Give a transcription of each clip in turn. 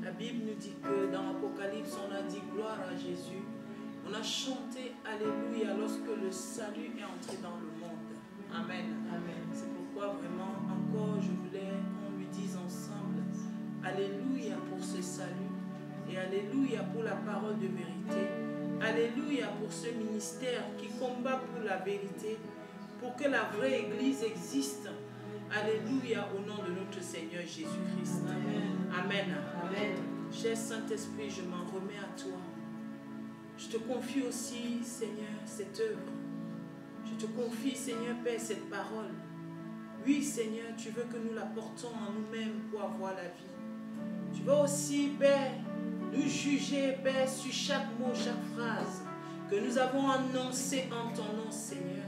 La Bible nous dit que dans l'Apocalypse, on a dit gloire à Jésus. On a chanté Alléluia lorsque le salut est entré dans le monde. Amen. Amen. C'est pourquoi vraiment encore je voulais qu'on lui dise ensemble Alléluia pour ce salut et Alléluia pour la parole de vérité. Alléluia pour ce ministère qui combat pour la vérité, pour que la vraie Église existe. Alléluia au nom de notre Seigneur Jésus-Christ. Amen. Amen. Amen. Cher Saint-Esprit, je m'en remets à toi. Je te confie aussi, Seigneur, cette œuvre. Je te confie, Seigneur Père, cette parole. Oui, Seigneur, tu veux que nous la portons en nous-mêmes pour avoir la vie. Tu veux aussi, Père, nous juger, Père, sur chaque mot, chaque phrase que nous avons annoncée en ton nom, Seigneur.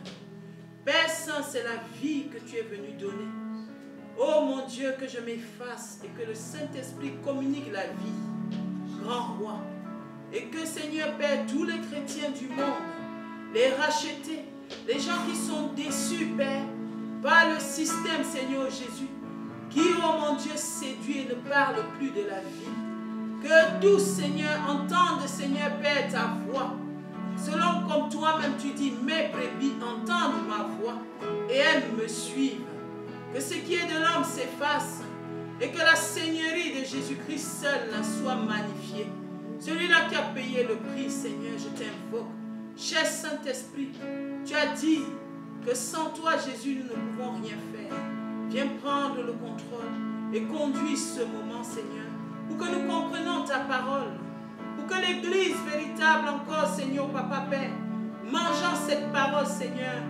Père Saint, c'est la vie que tu es venu donner. Oh mon Dieu, que je m'efface et que le Saint-Esprit communique la vie, grand roi. Et que, Seigneur Père, tous les chrétiens du monde, les rachetés, les gens qui sont déçus, Père, par le système, Seigneur Jésus, qui, oh mon Dieu, séduit et ne parle plus de la vie. Que tous, Seigneur, entendent, Seigneur Père, ta voix. Selon comme toi-même tu dis, mes brebis entendent ma voix et elles me suivent. Que ce qui est de l'homme s'efface et que la seigneurie de Jésus-Christ seul soit magnifiée. Celui-là qui a payé le prix, Seigneur, je t'invoque. Cher Saint-Esprit, tu as dit que sans toi, Jésus, nous ne pouvons rien faire. Viens prendre le contrôle et conduis ce moment, Seigneur, pour que nous comprenions ta parole. Pour que l'Église véritable encore, Seigneur, Papa Père, mangeant cette parole, Seigneur,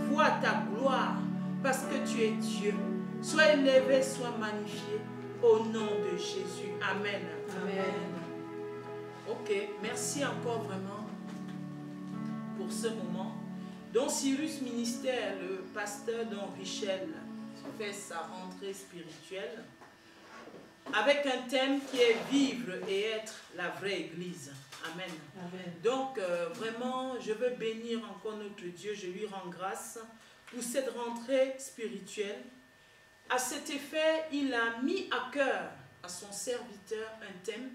voit ta gloire, parce que tu es Dieu. Sois élevé, sois magnifié, au nom de Jésus. Amen. Amen. Ok, merci encore vraiment pour ce moment. Don Cyrus Ministère, le pasteur Don Richel, fait sa rentrée spirituelle, avec un thème qui est vivre et être la vraie Église. Amen. Amen. Donc, vraiment, je veux bénir encore notre Dieu. Je lui rends grâce pour cette rentrée spirituelle. À cet effet, il a mis à cœur à son serviteur un thème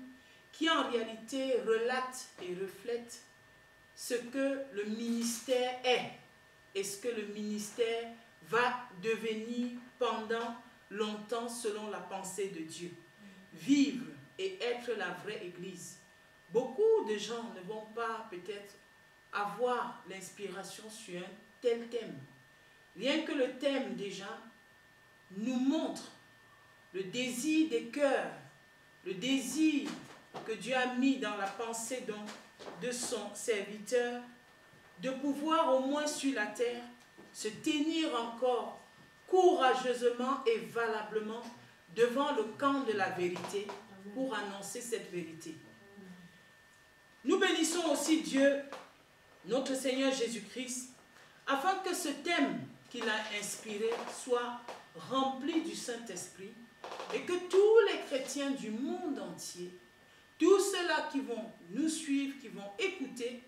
qui en réalité relate et reflète ce que le ministère est et ce que le ministère va devenir pendant longtemps selon la pensée de Dieu. Vivre et être la vraie Église. Beaucoup de gens ne vont pas peut-être avoir l'inspiration sur un tel thème. Rien que le thème déjà nous montre le désir des cœurs, le désir que Dieu a mis dans la pensée de son serviteur, de pouvoir au moins sur la terre se tenir encore courageusement et valablement devant le camp de la vérité pour annoncer cette vérité. Nous bénissons aussi Dieu, notre Seigneur Jésus-Christ, afin que ce thème qu'il a inspiré soit rempli du Saint-Esprit et que tous les chrétiens du monde entier, tous ceux-là qui vont nous suivre, qui vont écouter,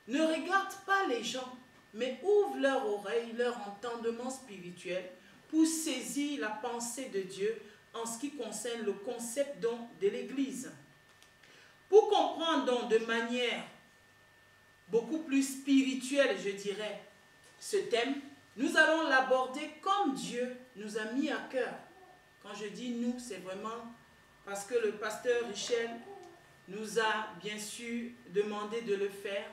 ne regardent pas les gens, mais ouvrent leur oreille, leur entendement spirituel pour saisir la pensée de Dieu en ce qui concerne le concept de l'Église. Pour comprendre donc de manière beaucoup plus spirituelle, je dirais, ce thème, nous allons l'aborder comme Dieu nous a mis à cœur. Quand je dis nous, c'est vraiment parce que le pasteur Richel nous a bien sûr demandé de le faire.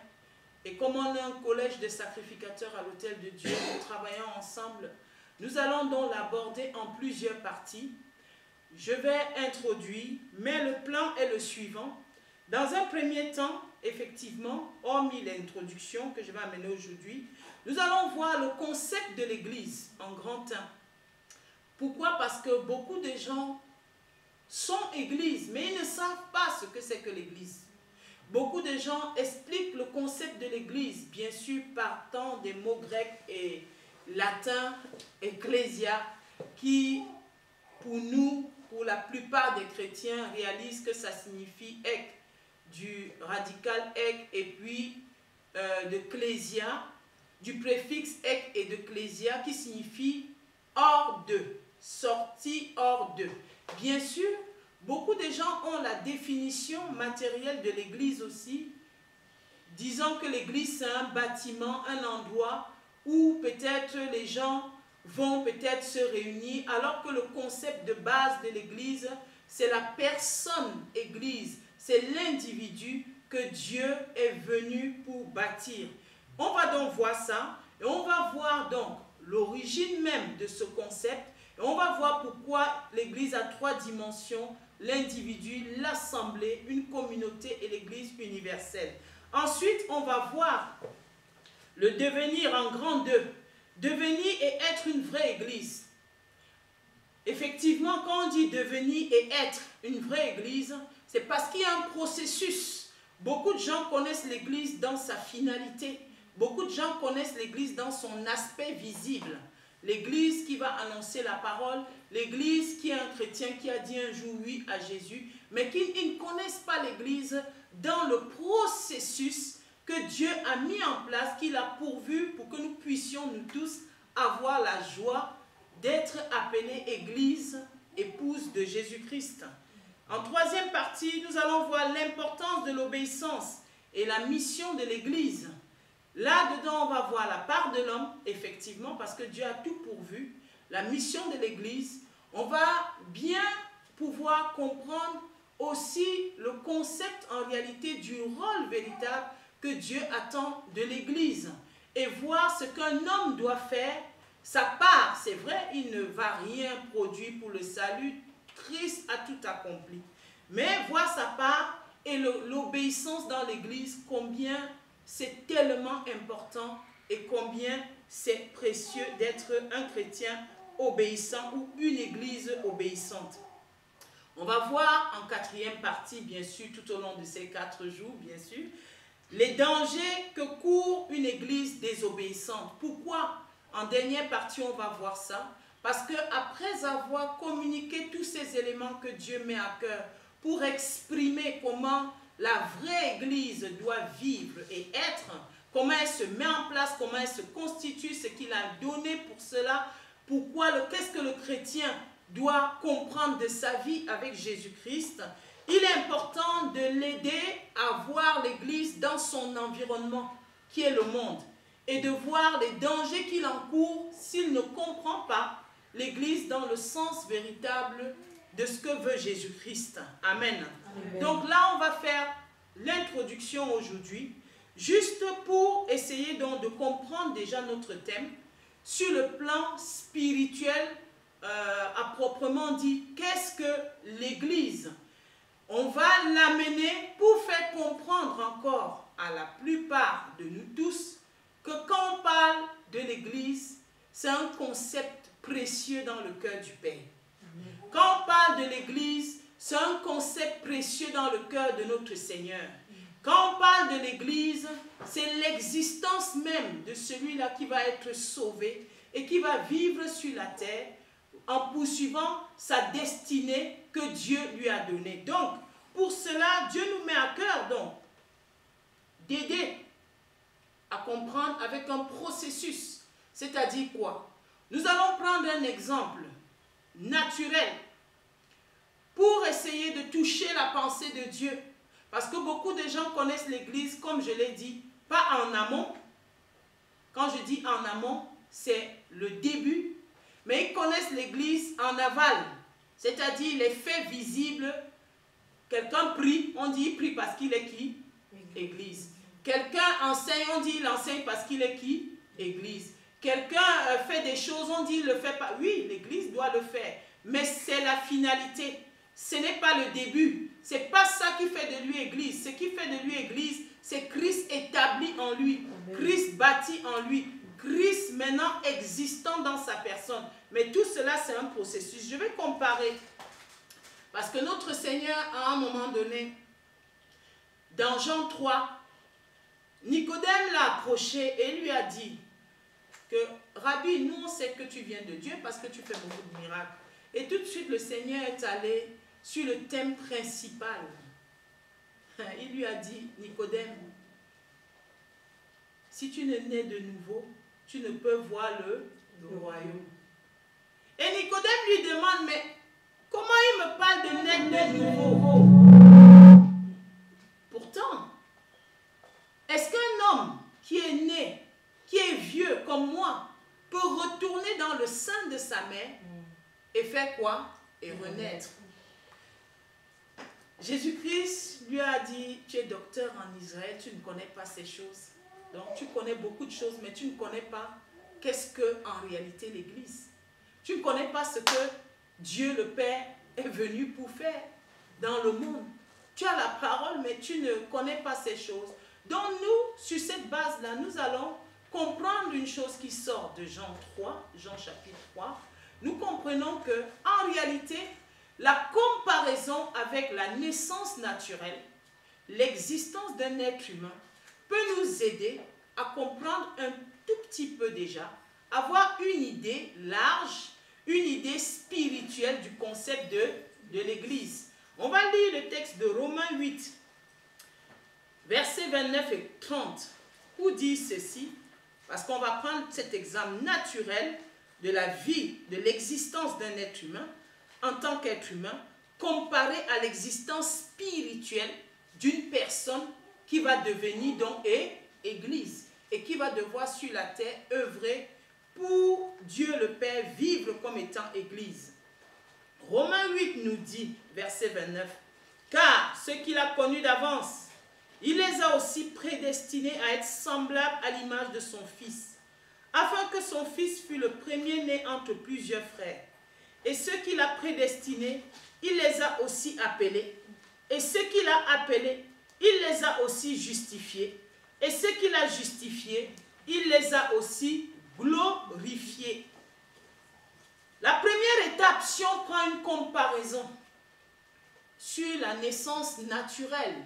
Et comme on est un collège de sacrificateurs à l'autel de Dieu, nous travaillons ensemble, nous allons donc l'aborder en plusieurs parties. Je vais introduire, mais le plan est le suivant. Dans un premier temps, effectivement, hormis l'introduction que je vais amener aujourd'hui, nous allons voir le concept de l'Église en grand 1. Pourquoi? Parce que beaucoup de gens sont Église, mais ils ne savent pas ce que c'est que l'Église. Beaucoup de gens expliquent le concept de l'Église, bien sûr partant des mots grecs et latins, ecclésia, qui, pour nous, pour la plupart des chrétiens, réalisent que ça signifie ek, du radical ek, et puis de clésia, du préfixe ek et de clésia, qui signifie hors de, sorti hors de. Bien sûr, Beaucoup de gens ont la définition matérielle de l'église aussi, disant que l'église c'est un bâtiment, un endroit où peut-être les gens vont peut-être se réunir, alors que le concept de base de l'église, c'est la personne église, c'est l'individu que Dieu est venu pour bâtir. On va donc voir ça, et on va voir donc l'origine même de ce concept, et on va voir pourquoi l'église a 3 dimensions, l'individu, l'assemblée, une communauté et l'église universelle. Ensuite, on va voir le devenir en grand 2. Devenir et être une vraie église. Effectivement, quand on dit devenir et être une vraie église, c'est parce qu'il y a un processus. Beaucoup de gens connaissent l'église dans sa finalité. Beaucoup de gens connaissent l'église dans son aspect visible. L'église qui va annoncer la parole, l'église qui est un chrétien qui a dit un jour oui à Jésus, mais qui ne connaissent pas l'église dans le processus que Dieu a mis en place, qu'il a pourvu pour que nous puissions, nous tous, avoir la joie d'être appelés Église, épouse de Jésus-Christ. En 3e partie, nous allons voir l'importance de l'obéissance et la mission de l'Église. Là-dedans, on va voir la part de l'homme, effectivement, parce que Dieu a tout pourvu, la mission de l'Église. On va bien pouvoir comprendre aussi le concept en réalité du rôle véritable que Dieu attend de l'Église et voir ce qu'un homme doit faire, sa part. C'est vrai, il ne va rien produire pour le salut, Christ a tout accompli. Mais voir sa part et l'obéissance dans l'Église, combien c'est tellement important et combien c'est précieux d'être un chrétien obéissant ou une Église obéissante. On va voir en 4e partie, bien sûr, tout au long de ces 4 jours, bien sûr, les dangers que court une église désobéissante. Pourquoi? En dernière partie, on va voir ça. Parce qu'après avoir communiqué tous ces éléments que Dieu met à cœur pour exprimer comment la vraie église doit vivre et être, comment elle se met en place, comment elle se constitue, ce qu'il a donné pour cela, qu'est-ce que le chrétien doit comprendre de sa vie avec Jésus-Christ. Il est important de l'aider à voir l'Église dans son environnement, qui est le monde, et de voir les dangers qu'il encourt s'il ne comprend pas l'Église dans le sens véritable de ce que veut Jésus-Christ. Amen. Amen. Donc là, on va faire l'introduction aujourd'hui, juste pour essayer donc de comprendre déjà notre thème sur le plan spirituel, à proprement dit. Qu'est-ce que l'Église? On va l'amener pour faire comprendre encore à la plupart de nous tous que quand on parle de l'Église, c'est un concept précieux dans le cœur du Père. Amen. Quand on parle de l'Église, c'est un concept précieux dans le cœur de notre Seigneur. Quand on parle de l'Église, c'est l'existence même de celui-là qui va être sauvé et qui va vivre sur la terre en poursuivant sa destinée que Dieu lui a donnée. Donc, pour cela, Dieu nous met à cœur donc d'aider à comprendre avec un processus. C'est-à-dire quoi? Nous allons prendre un exemple naturel pour essayer de toucher la pensée de Dieu. Parce que beaucoup de gens connaissent l'Église, comme je l'ai dit, pas en amont. Quand je dis en amont, c'est le début. Mais ils connaissent l'Église en aval, c'est-à-dire les faits visibles. Quelqu'un prie, on dit il prie parce qu'il est qui? Église. Quelqu'un enseigne, on dit il enseigne parce qu'il est qui? Église. Quelqu'un fait des choses, on dit il ne le fait pas. Oui, l'Église doit le faire, mais c'est la finalité. Ce n'est pas le début. Ce n'est pas ça qui fait de lui Église. Ce qui fait de lui Église, c'est Christ établi en lui, Christ bâti en lui, Christ maintenant existant dans sa personne. Mais tout cela, c'est un processus. Je vais comparer. Parce que notre Seigneur, à un moment donné, dans Jean 3, Nicodème l'a approché et lui a dit que « Rabbi, nous on sait que tu viens de Dieu parce que tu fais beaucoup de miracles. » Et tout de suite, le Seigneur est allé sur le thème principal. Il lui a dit « Nicodème, si tu ne nais de nouveau, tu ne peux voir le royaume. » Et Nicodème lui demande « Mais Comment il me parle de naître de nouveau? Pourtant, est-ce qu'un homme qui est né, qui est vieux comme moi, peut retourner dans le sein de sa mère et faire quoi? Et renaître. Jésus-Christ lui a dit, tu es docteur en Israël, tu ne connais pas ces choses. Donc tu connais beaucoup de choses, mais tu ne connais pas qu'est-ce que en réalité l'Église. Tu ne connais pas ce que Dieu le Père est venu pour faire dans le monde. Tu as la parole, mais tu ne connais pas ces choses. Donc nous, sur cette base-là, nous allons comprendre une chose qui sort de Jean 3, Jean chapitre 3. Nous comprenons que en réalité, la comparaison avec la naissance naturelle, l'existence d'un être humain, peut nous aider à comprendre un tout petit peu déjà, avoir une idée large, une idée spirituelle du concept de l'Église. On va lire le texte de Romains 8, versets 29 et 30, où dit ceci, parce qu'on va prendre cet exemple naturel de la vie, de l'existence d'un être humain, en tant qu'être humain, comparé à l'existence spirituelle d'une personne qui va devenir donc Église et qui va devoir sur la terre œuvrer pour Dieu le Père, vivre comme étant Église. Romains 8 nous dit, verset 29, « Car ceux qu'il a connus d'avance, il les a aussi prédestinés à être semblables à l'image de son Fils, afin que son Fils fût le premier-né entre plusieurs frères. Et ceux qu'il a prédestinés, il les a aussi appelés. Et ceux qu'il a appelés, il les a aussi justifiés. Et ceux qu'il a justifiés, il les a aussi glorifiés. » La première étape, si on prend une comparaison sur la naissance naturelle,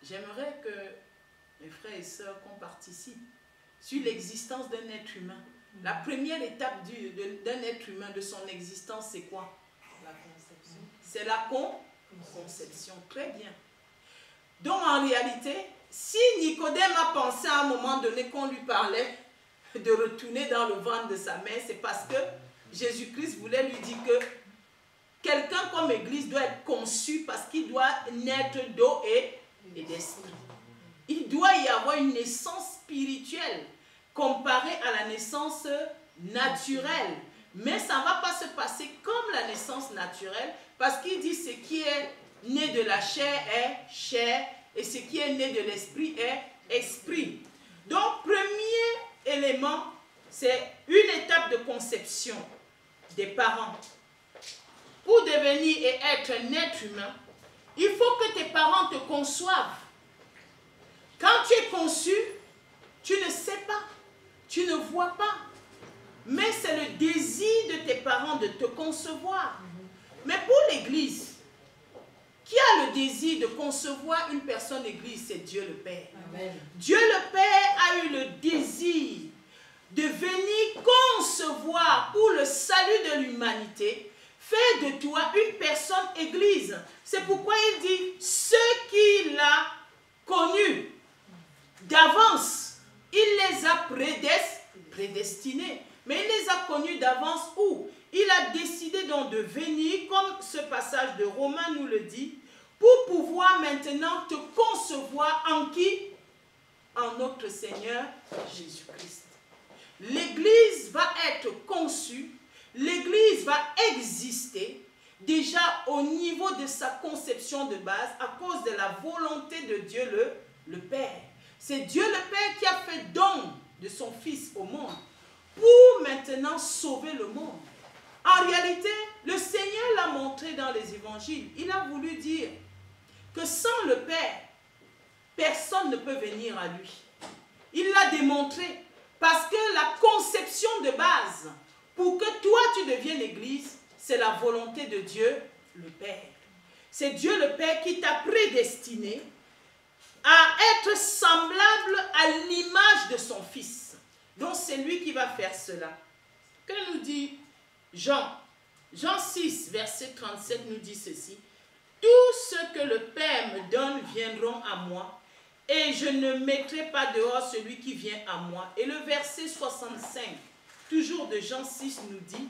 j'aimerais que mes frères et sœurs qu'on participe sur l'existence d'un être humain. La première étape d'un être humain, de son existence, c'est quoi? La conception. C'est la conception. Très bien. Donc en réalité, si Nicodème a pensé à un moment donné qu'on lui parlait de retourner dans le ventre de sa mère, c'est parce que Jésus-Christ voulait lui dire que quelqu'un comme Église doit être conçu parce qu'il doit naître d'eau et d'esprit. Il doit y avoir une naissance spirituelle comparée à la naissance naturelle. Mais ça ne va pas se passer comme la naissance naturelle, parce qu'il dit ce qui est né de la chair est chair et ce qui est né de l'esprit est esprit. Donc, premier élément, c'est une étape de conception des parents. Pour devenir et être un être humain, il faut que tes parents te conçoivent. Quand tu es conçu, tu ne sais pas, tu ne vois pas. Mais c'est le désir de tes parents de te concevoir. Mais pour l'Église, qui a le désir de concevoir une personne Église? C'est Dieu le Père. Amen. Dieu le Père a eu le désir de venir concevoir pour le salut de l'humanité, faire de toi une personne Église. C'est pourquoi il dit, ceux qu'il a connus d'avance, il les a prédestinés. Mais il les a connus d'avance où? Il a décidé donc de venir, comme ce passage de Romains nous le dit, pour pouvoir maintenant te concevoir en qui? En notre Seigneur Jésus-Christ. L'Église va être conçue, l'Église va exister déjà au niveau de sa conception de base à cause de la volonté de Dieu le Père. C'est Dieu le Père qui a fait don de son Fils au monde pour maintenant sauver le monde. En réalité, le Seigneur l'a montré dans les évangiles. Il a voulu dire que sans le Père, personne ne peut venir à lui. Il l'a démontré parce que la conception de base, pour que toi tu deviennes Église, c'est la volonté de Dieu le Père. C'est Dieu le Père qui t'a prédestiné à être semblable à l'image de son Fils. Donc c'est lui qui va faire cela. Que nous dit Jean? Jean 6, verset 37 nous dit ceci. Tous ceux que le Père me donne viendront à moi, et je ne mettrai pas dehors celui qui vient à moi. Et le verset 65, toujours de Jean 6, nous dit,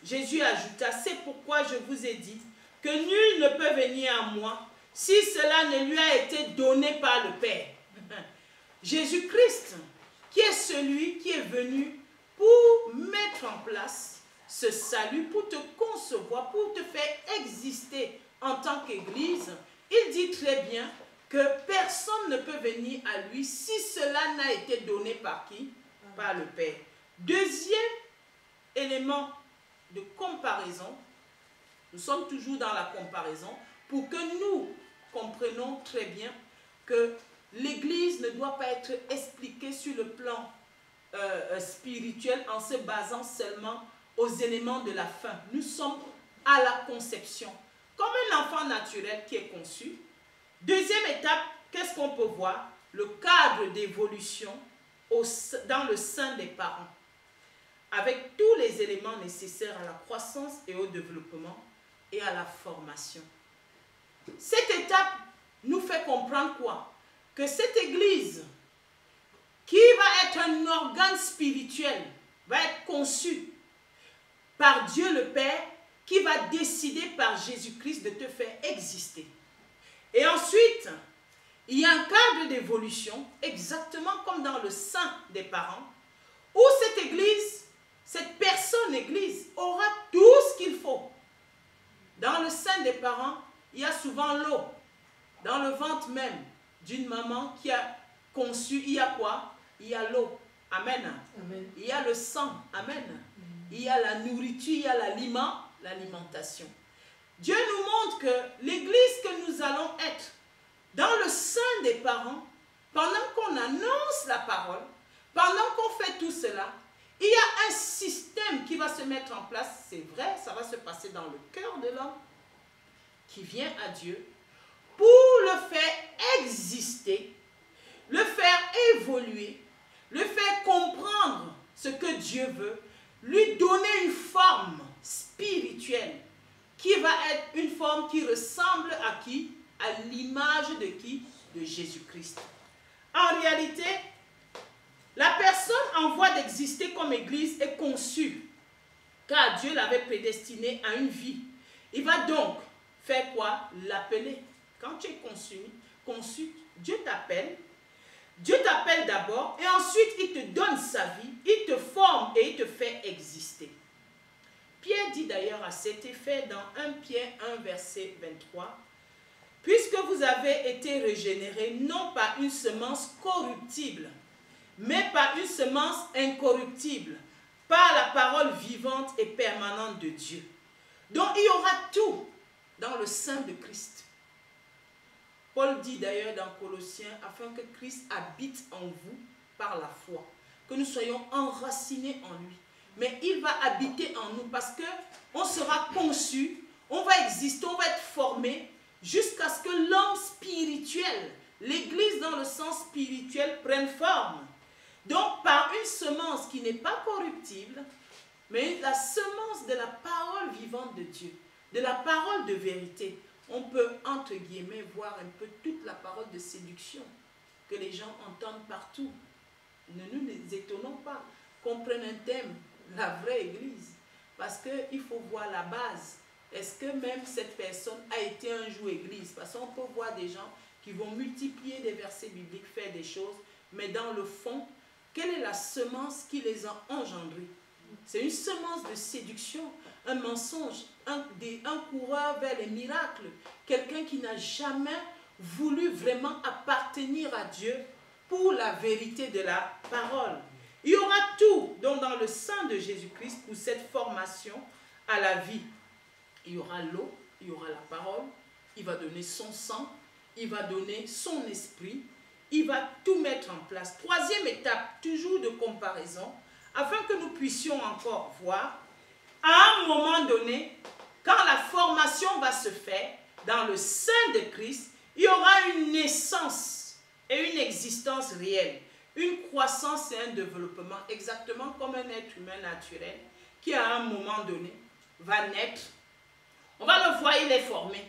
Jésus ajouta, c'est pourquoi je vous ai dit que nul ne peut venir à moi si cela ne lui a été donné par le Père. Jésus-Christ, qui est celui qui est venu pour mettre en place ce salut, pour te concevoir, pour te faire exister en tant qu'Église, il dit très bien que personne ne peut venir à lui si cela n'a été donné par qui? Par le Père. Deuxième élément de comparaison, nous sommes toujours dans la comparaison, pour que nous comprenions très bien que l'Église ne doit pas être expliquée sur le plan spirituel en se basant seulement aux éléments de la fin. Nous sommes à la conception, comme un enfant naturel qui est conçu. Deuxième étape, qu'est-ce qu'on peut voir? Le cadre d'évolution dans le sein des parents, avec tous les éléments nécessaires à la croissance et au développement et à la formation. Cette étape nous fait comprendre quoi? Que cette Église, qui va être un organe spirituel, va être conçue par Dieu le Père, qui va décider par Jésus-Christ de te faire exister. Et ensuite, il y a un cadre d'évolution, exactement comme dans le sein des parents, où cette Église, cette personne Église, aura tout ce qu'il faut. Dans le sein des parents, il y a souvent l'eau. Dans le ventre même d'une maman qui a conçu, il y a quoi? Il y a l'eau. Amen. Amen. Il y a le sang. Amen. Il y a la nourriture, il y a l'alimentation. Dieu nous montre que l'Église que nous allons être dans le sein des parents, pendant qu'on annonce la parole, pendant qu'on fait tout cela, il y a un système qui va se mettre en place. C'est vrai, ça va se passer dans le cœur de l'homme qui vient à Dieu pour le faire exister, le faire évoluer, le faire comprendre ce que Dieu veut, lui donner une forme spirituelle qui va être une forme qui ressemble à qui? À l'image de qui? De Jésus-Christ. En réalité, la personne en voie d'exister comme Église est conçue, car Dieu l'avait prédestinée à une vie. Il va donc faire quoi? L'appeler. Quand tu es conçu, Dieu t'appelle. Dieu t'appelle d'abord et ensuite il te donne sa vie, il te forme et il te fait exister. Pierre dit d'ailleurs à cet effet dans 1 Pierre 1 verset 23, « Puisque vous avez été régénérés non par une semence corruptible, mais par une semence incorruptible, par la parole vivante et permanente de Dieu. » Donc il y aura tout dans le sein de Christ. Paul dit d'ailleurs dans Colossiens, afin que Christ habite en vous par la foi, que nous soyons enracinés en lui. Mais il va habiter en nous parce qu'on sera conçu, on va exister, on va être formé jusqu'à ce que l'homme spirituel, l'Église dans le sens spirituel, prenne forme. Donc par une semence qui n'est pas corruptible, mais la semence de la parole vivante de Dieu, de la parole de vérité, on peut, entre guillemets, voir un peu toute la parole de séduction que les gens entendent partout. Ne nous étonnons pas qu'on prenne un thème, la vraie Église, parce qu'il faut voir la base. Est-ce que même cette personne a été un jour Église? Parce qu'on peut voir des gens qui vont multiplier des versets bibliques, faire des choses, mais dans le fond, quelle est la semence qui les a engendrés? C'est une semence de séduction, un mensonge, un coureur vers les miracles, quelqu'un qui n'a jamais voulu vraiment appartenir à Dieu pour la vérité de la parole. Il y aura tout donc dans le sein de Jésus-Christ pour cette formation à la vie. Il y aura l'eau, il y aura la parole, il va donner son sang, il va donner son esprit, il va tout mettre en place. Troisième étape, toujours de comparaison, afin que nous puissions encore voir, à un moment donné, quand la formation va se faire dans le sein de Christ, il y aura une naissance et une existence réelle, une croissance et un développement, exactement comme un être humain naturel qui à un moment donné va naître. On va le voir, il est formé.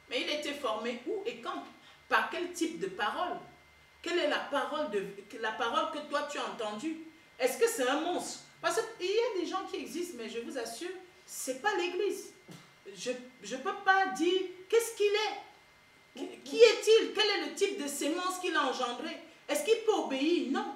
Mais il était formé où et quand? Par quel type de parole? Quelle est la parole que toi tu as entendue? Est-ce que c'est un monstre? Parce qu'il y a des gens qui existent, mais je vous assure, c'est pas l'église. Je ne peux pas dire qu'est-ce qu'il est. Qui est-il? Quel est le type de sémence qu'il a engendré? Est-ce qu'il peut obéir? Non.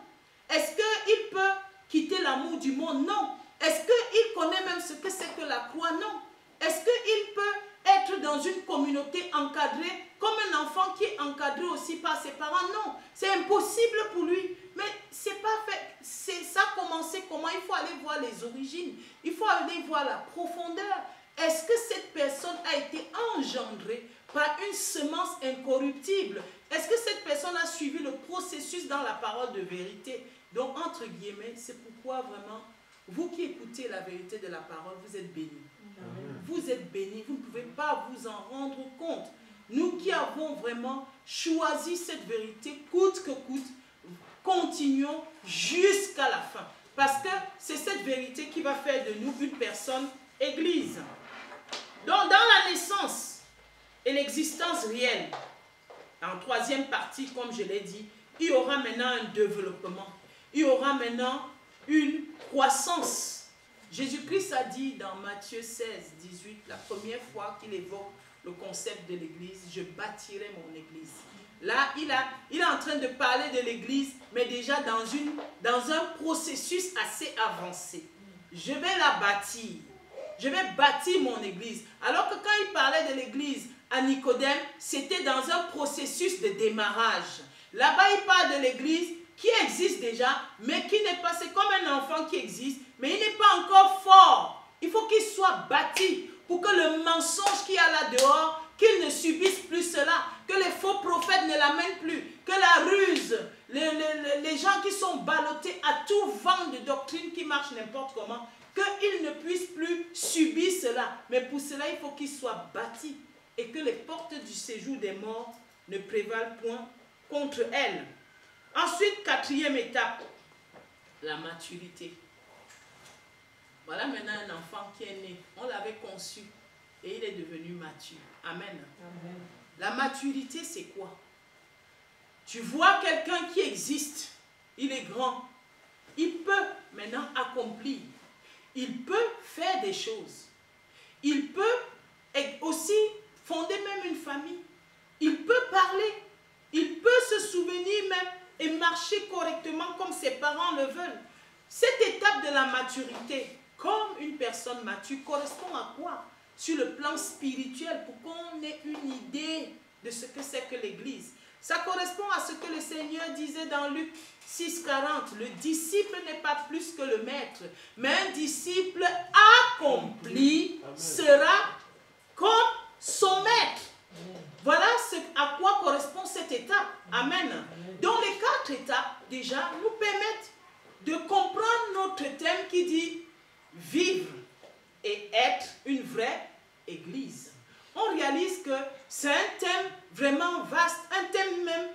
Est-ce qu'il peut quitter l'amour du monde? Non. Est-ce qu'il connaît même ce que c'est que la croix? Non. Est-ce qu'il peut être dans une communauté encadrée comme un enfant qui est encadré aussi par ses parents? Non. C'est impossible pour lui. Mais c'est pas fait. Ça a commencé comment? Il faut aller voir les origines. Il faut aller voir la profondeur. Est-ce que cette personne a été engendrée par une semence incorruptible? Est-ce que cette personne a suivi le processus dans la parole de vérité? Donc, entre guillemets, c'est pourquoi vraiment, vous qui écoutez la vérité de la parole, vous êtes bénis. Amen. Vous êtes bénis, vous ne pouvez pas vous en rendre compte. Nous qui avons vraiment choisi cette vérité, coûte que coûte, continuons jusqu'à la fin. Parce que c'est cette vérité qui va faire de nous une personne église. Donc, dans la naissance et l'existence réelle, en troisième partie, comme je l'ai dit, il y aura maintenant un développement. Il y aura maintenant une croissance. Jésus-Christ a dit dans Matthieu 16, 18, la première fois qu'il évoque le concept de l'église, je bâtirai mon église. Là, il est en train de parler de l'église, mais déjà dans un processus assez avancé. Je vais la bâtir. Je vais bâtir mon église. Alors que quand il parlait de l'église à Nicodème, c'était dans un processus de démarrage. Là-bas, il parle de l'église qui existe déjà, mais qui n'est pas, c'est comme un enfant qui existe, mais il n'est pas encore fort. Il faut qu'il soit bâti pour que le mensonge qu'il y a là dehors, qu'il ne subisse plus cela, que les faux prophètes ne l'amènent plus, que la ruse, les gens qui sont ballottés à tout vent de doctrine qui marche n'importe comment, qu'ils ne puissent plus subir cela. Mais pour cela, il faut qu'ils soient bâtis et que les portes du séjour des morts ne prévalent point contre elles. Ensuite, quatrième étape, la maturité. Voilà maintenant un enfant qui est né. On l'avait conçu et il est devenu mature. Amen. Amen. La maturité, c'est quoi? Tu vois quelqu'un qui existe, il est grand, il peut maintenant accomplir, il peut faire des choses, il peut aussi fonder même une famille, il peut parler, il peut se souvenir même et marcher correctement comme ses parents le veulent. Cette étape de la maturité, comme une personne mature, correspond à quoi? Sur le plan spirituel, pour qu'on ait une idée de ce que c'est que l'Église. Ça correspond à ce que le Seigneur disait dans Luc 6,40. Le disciple n'est pas plus que le maître, mais un disciple accompli sera comme son maître. Voilà à quoi correspond cette étape. Amen. Donc les 4 étapes, déjà, nous permettent de comprendre notre thème qui dit vivre et être une vraie église. On réalise que c'est un thème vraiment vaste, un thème même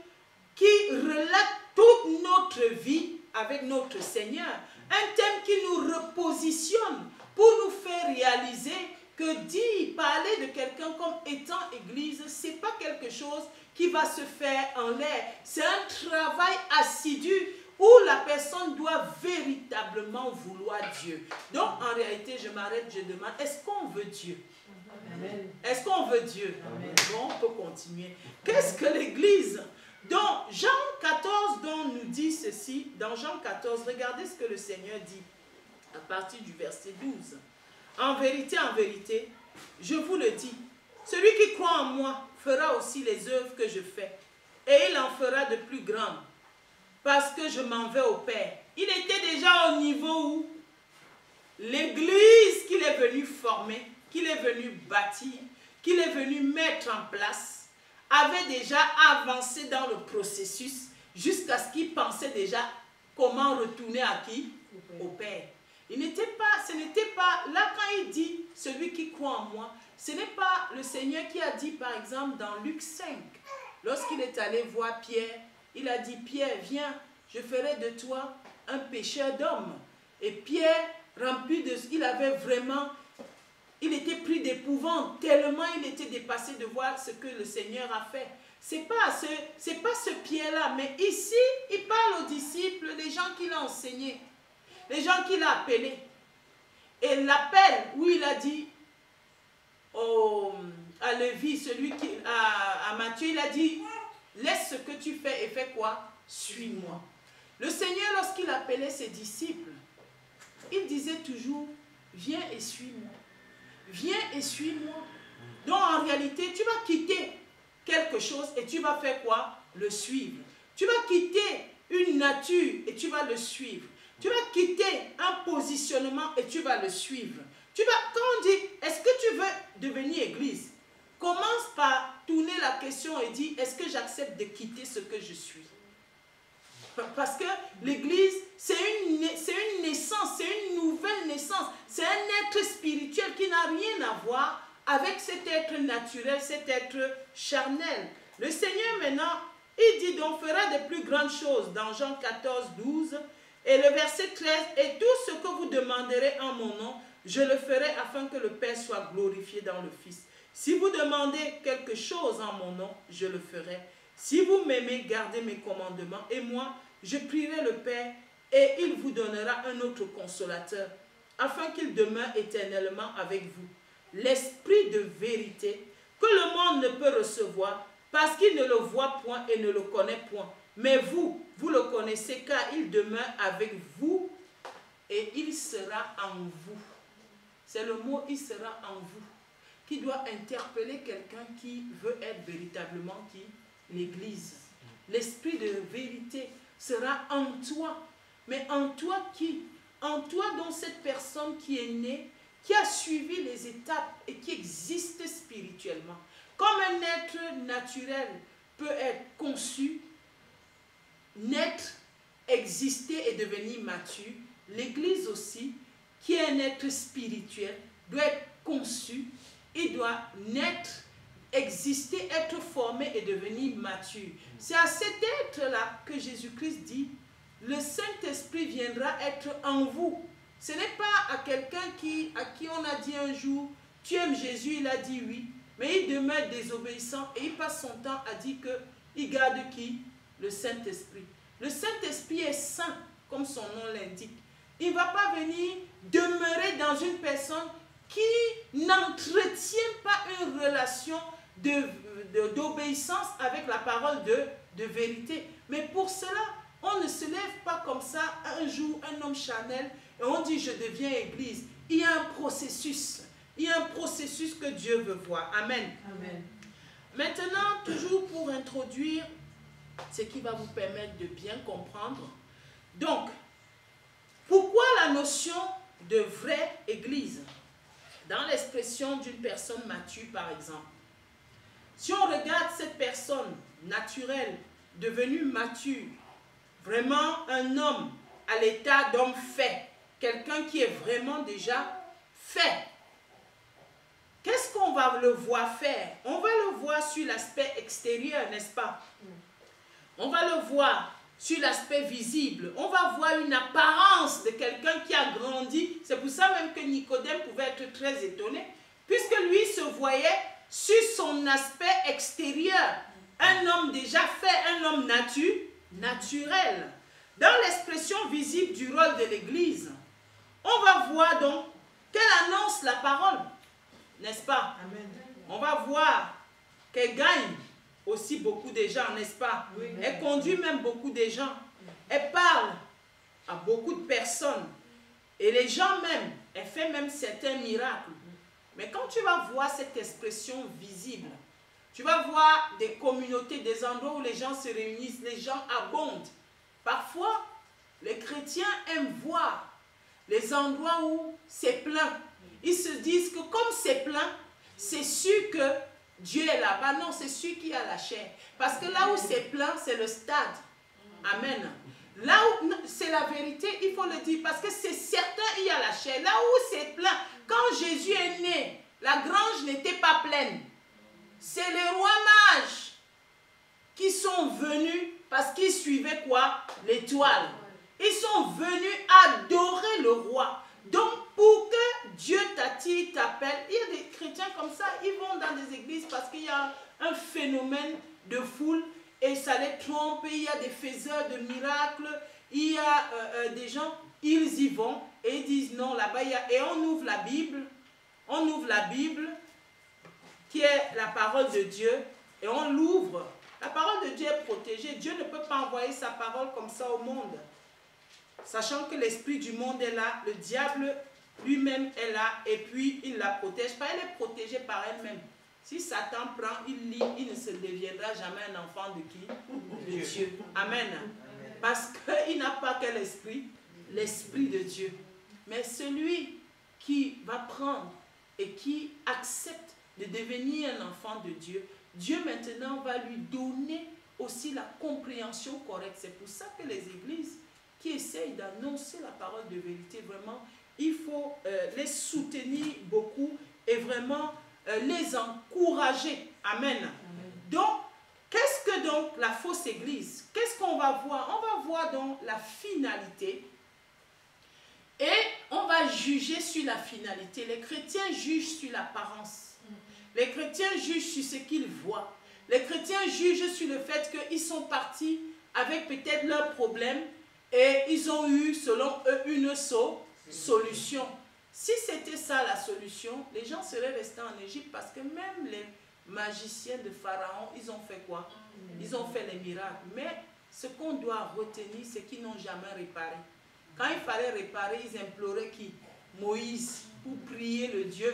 qui relate toute notre vie avec notre Seigneur. Un thème qui nous repositionne pour nous faire réaliser que parler de quelqu'un comme étant église, ce n'est pas quelque chose qui va se faire en l'air. C'est un travail assidu où la personne doit véritablement vouloir Dieu. Donc, en réalité, je m'arrête, je demande, est-ce qu'on veut Dieu? Est-ce qu'on veut Dieu? Amen. Bon, on peut continuer. Qu'est-ce que l'Église? Dans Jean 14, dont nous dit ceci, dans Jean 14, regardez ce que le Seigneur dit à partir du verset 12. En vérité, je vous le dis, celui qui croit en moi fera aussi les œuvres que je fais, et il en fera de plus grandes, parce que je m'en vais au Père. Il était déjà au niveau où l'Église qu'il est venu former, qu'il est venu bâtir, qu'il est venu mettre en place, avait déjà avancé dans le processus jusqu'à ce qu'il pensait déjà comment retourner à qui? Au Père. Ce n'était pas, là quand il dit celui qui croit en moi, ce n'est pas le Seigneur qui a dit par exemple dans Luc 5, lorsqu'il est allé voir Pierre, il a dit Pierre, viens, je ferai de toi un pêcheur d'hommes. Et Pierre, rempli de... Il était pris d'épouvante, tellement il était dépassé de voir ce que le Seigneur a fait. C'est pas ce Pierre-là, mais ici, il parle aux disciples, les gens qu'il a enseignés, les gens qu'il a appelés. Et l'appel où il a dit à Lévi, à Matthieu, il a dit, laisse ce que tu fais et fais quoi? Suis-moi. Le Seigneur, lorsqu'il appelait ses disciples, il disait toujours, viens et suis-moi. Viens et suis-moi. Donc en réalité, tu vas quitter quelque chose et tu vas faire quoi? Le suivre. Tu vas quitter une nature et tu vas le suivre. Tu vas quitter un positionnement et tu vas le suivre. Quand on dit, est-ce que tu veux devenir église? Commence par tourner la question et dire, est-ce que j'accepte de quitter ce que je suis? Parce que l'église, c'est une naissance, c'est une nouvelle naissance. C'est un être spirituel qui n'a rien à voir avec cet être naturel, cet être charnel. Le Seigneur maintenant, il dit donc, fera de plus grandes choses dans Jean 14, 12. Et le verset 13, et tout ce que vous demanderez en mon nom, je le ferai afin que le Père soit glorifié dans le Fils. Si vous demandez quelque chose en mon nom, je le ferai. Si vous m'aimez, gardez mes commandements. Et moi, je prierai le Père et il vous donnera un autre consolateur, afin qu'il demeure éternellement avec vous. L'esprit de vérité que le monde ne peut recevoir parce qu'il ne le voit point et ne le connaît point. Mais vous, vous le connaissez car il demeure avec vous et il sera en vous. C'est le mot « il sera en vous » qui doit interpeller quelqu'un qui veut être véritablement qui? L'Église. L'esprit de vérité sera en toi. Mais en toi qui? En toi dont cette personne qui est née, qui a suivi les étapes et qui existe spirituellement. Comme un être naturel peut être conçu, naître, exister et devenir mature, l'Église aussi, qui est un être spirituel, doit être conçu, il doit naître, exister, être formé et devenir mature. C'est à cet être-là que Jésus-Christ dit, le Saint-Esprit viendra être en vous. Ce n'est pas à quelqu'un à qui on a dit un jour, tu aimes Jésus, il a dit oui, mais il demeure désobéissant et il passe son temps à dire qu'il garde qui? Le Saint-Esprit. Le Saint-Esprit est saint, comme son nom l'indique. Il ne va pas venir demeurer dans une personne qui n'entretient pas une relation d'obéissance avec la parole de vérité. Mais pour cela, on ne se lève pas comme ça un jour, un homme charnel, et on dit je deviens église. Il y a un processus. Il y a un processus que Dieu veut voir. Amen. Amen. Maintenant, toujours pour introduire ce qui va vous permettre de bien comprendre. Donc, pourquoi la notion de vraie église? Dans l'expression d'une personne mature, par exemple. Si on regarde cette personne naturelle, devenue mature, vraiment un homme à l'état d'homme fait, quelqu'un qui est vraiment déjà fait, qu'est-ce qu'on va le voir faire? On va le voir sur l'aspect extérieur, n'est-ce pas? On va le voir sur l'aspect visible. On va voir une apparence de quelqu'un qui a grandi. C'est pour ça même que Nicodème pouvait être très étonné, puisque lui se voyait sur son aspect extérieur. Un homme déjà fait, un homme naturel. Dans l'expression visible du rôle de l'Église, on va voir donc qu'elle annonce la parole, n'est-ce pas? Amen. On va voir qu'elle gagne aussi beaucoup de gens, n'est-ce pas? Oui. Elle conduit même beaucoup de gens. Elle parle à beaucoup de personnes. Et les gens même, elle fait même certains miracles. Mais quand tu vas voir cette expression visible, tu vas voir des communautés, des endroits où les gens se réunissent, les gens abondent. Parfois, les chrétiens aiment voir les endroits où c'est plein. Ils se disent que comme c'est plein, c'est sûr que Dieu est là-bas. Non, c'est sûr qu'il y a la chair. Parce que là où c'est plein, c'est le stade. Amen. Là où c'est la vérité, il faut le dire. Parce que c'est certain, il y a la chair. Là où c'est plein, quand Jésus est né, la grange n'était pas pleine. C'est les rois mages qui sont venus parce qu'ils suivaient quoi? L'étoile. Ils sont venus adorer le roi. Donc, pour que Dieu t'attire, t'appelle, il y a des chrétiens comme ça, ils vont dans des églises parce qu'il y a un phénomène de foule et ça les trompe, il y a des faiseurs de miracles, il y a des gens, ils y vont et ils disent non, là-bas, et on ouvre la Bible, qui est la parole de Dieu, et on l'ouvre. La parole de Dieu est protégée. Dieu ne peut pas envoyer sa parole comme ça au monde. Sachant que l'esprit du monde est là, le diable lui-même est là, et puis il ne la protège pas, elle est protégée par elle-même. Si Satan prend, il lit, il ne se deviendra jamais un enfant de qui? De Dieu. Amen. Parce qu'il n'a pas quel esprit? L'esprit de Dieu. Mais celui qui va prendre et qui accepte de devenir un enfant de Dieu, Dieu maintenant va lui donner aussi la compréhension correcte. C'est pour ça que les églises qui essayent d'annoncer la parole de vérité, vraiment, il faut les soutenir beaucoup et vraiment les encourager. Amen. Amen. Donc, qu'est-ce que donc la fausse église? Qu'est-ce qu'on va voir? On va voir donc la finalité et on va juger sur la finalité. Les chrétiens jugent sur l'apparence. Les chrétiens jugent sur ce qu'ils voient. Les chrétiens jugent sur le fait qu'ils sont partis avec peut-être leurs problèmes et ils ont eu, selon eux, une solution. Si c'était ça la solution, les gens seraient restés en Égypte parce que même les magiciens de Pharaon, ils ont fait quoi? Ils ont fait les miracles. Mais ce qu'on doit retenir, c'est qu'ils n'ont jamais réparé. Quand il fallait réparer, ils imploraient qui? Moïse, pour prier le Dieu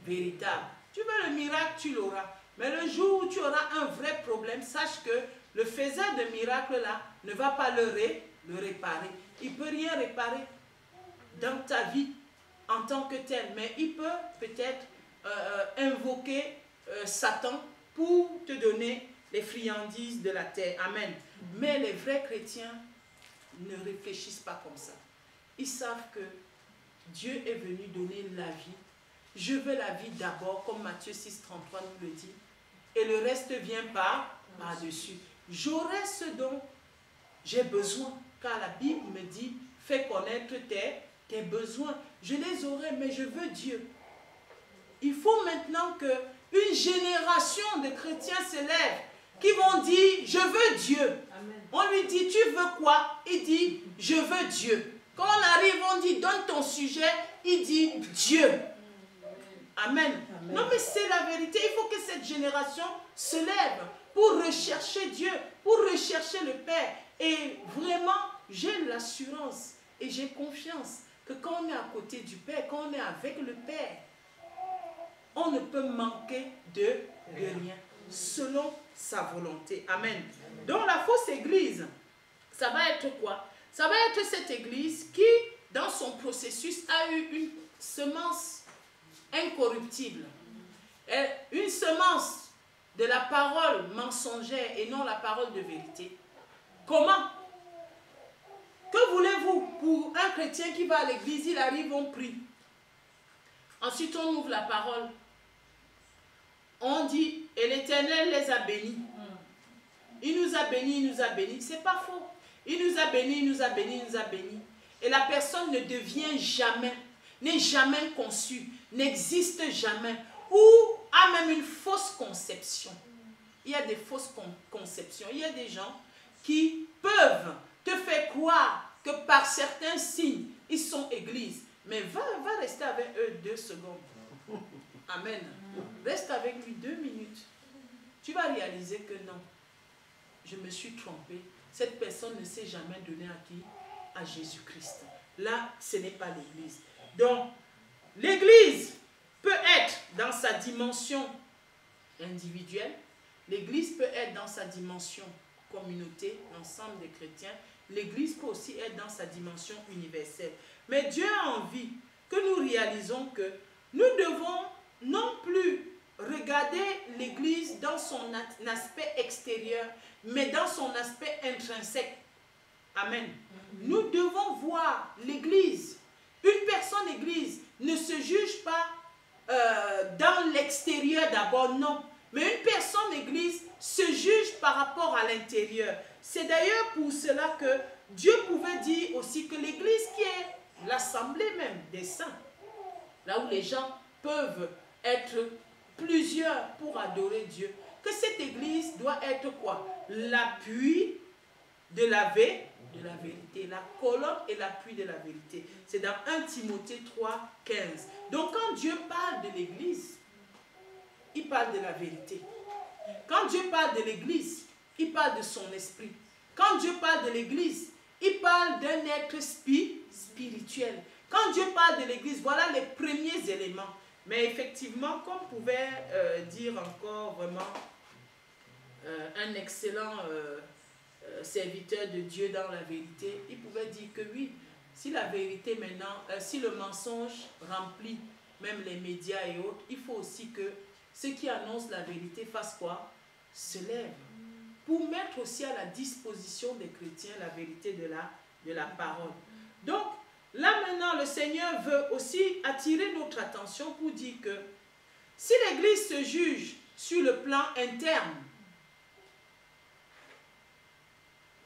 véritable. Tu veux le miracle, tu l'auras. Mais le jour où tu auras un vrai problème, sache que le faiseur de miracles là ne va pas le réparer. Il ne peut rien réparer dans ta vie en tant que tel, mais il peut peut-être invoquer Satan pour te donner les friandises de la terre. Amen. Mais les vrais chrétiens ne réfléchissent pas comme ça. Ils savent que Dieu est venu donner la vie. Je veux la vie d'abord, comme Matthieu 6,33 nous le dit, et le reste vient par-dessus. J'aurai ce dont j'ai besoin, car la Bible me dit, fais connaître tes besoins. Je les aurai, mais je veux Dieu. Il faut maintenant qu'une génération de chrétiens se lève, qui vont dire, je veux Dieu. Amen. On lui dit, tu veux quoi? Il dit, je veux Dieu. Quand on arrive, on dit, donne ton sujet. Il dit, Dieu. Amen. Amen. Non, mais c'est la vérité. Il faut que cette génération se lève pour rechercher Dieu, pour rechercher le Père. Et vraiment, j'ai l'assurance et j'ai confiance que quand on est à côté du Père, quand on est avec le Père, on ne peut manquer de rien, selon sa volonté. Amen. Donc la fausse église, ça va être quoi? Ça va être cette église qui, dans son processus, a eu une semence incorruptible. Une semence de la parole mensongère et non la parole de vérité. Comment? Que voulez-vous pour un chrétien qui va à l'église, il arrive, on prie. Ensuite, on ouvre la parole. On dit, et l'Éternel les a bénis. Il nous a bénis, il nous a bénis. C'est pas faux. Il nous a bénis, il nous a bénis, il nous a bénis. Et la personne ne devient jamais, n'est jamais conçue, n'existe jamais, ou a même une fausse conception. Il y a des fausses conceptions. Il y a des gens qui peuvent te faire croire que par certains signes, ils sont église. Mais va rester avec eux 2 secondes. Amen. Reste avec lui 2 minutes. Tu vas réaliser que non, je me suis trompé. Cette personne ne s'est jamais donnée à qui? À Jésus-Christ. Là, ce n'est pas l'église. Donc, l'église peut être dans sa dimension individuelle. L'église peut être dans sa dimension communauté, l'ensemble des chrétiens. L'église peut aussi être dans sa dimension universelle. Mais Dieu a envie que nous réalisons que nous devons non plus regarder l'église dans son aspect extérieur, mais dans son aspect intrinsèque. Amen. Nous devons voir l'église. Une personne église ne se juge pas dans l'extérieur d'abord, non. Mais une personne église se juge par rapport à l'intérieur. C'est d'ailleurs pour cela que Dieu pouvait dire aussi que l'église qui est l'assemblée même des saints, là où les gens peuvent être plusieurs pour adorer Dieu, que cette église doit être quoi? L'appui de la de la vérité. La colonne et l'appui de la vérité. C'est dans 1 Timothée 3, 15. Donc quand Dieu parle de l'Église, il parle de la vérité. Quand Dieu parle de l'Église, il parle de son esprit. Quand Dieu parle de l'Église, il parle d'un être spirituel. Quand Dieu parle de l'Église, voilà les premiers éléments. Mais effectivement, comme pouvait dire encore vraiment un excellent serviteur de Dieu dans la vérité, il pouvait dire que oui, si la vérité maintenant, si le mensonge remplit même les médias et autres, il faut aussi que ceux qui annoncent la vérité fassent quoi? Se lèvent. Pour mettre aussi à la disposition des chrétiens la vérité de la parole. Donc, là maintenant, le Seigneur veut aussi attirer notre attention pour dire que si l'Église se juge sur le plan interne,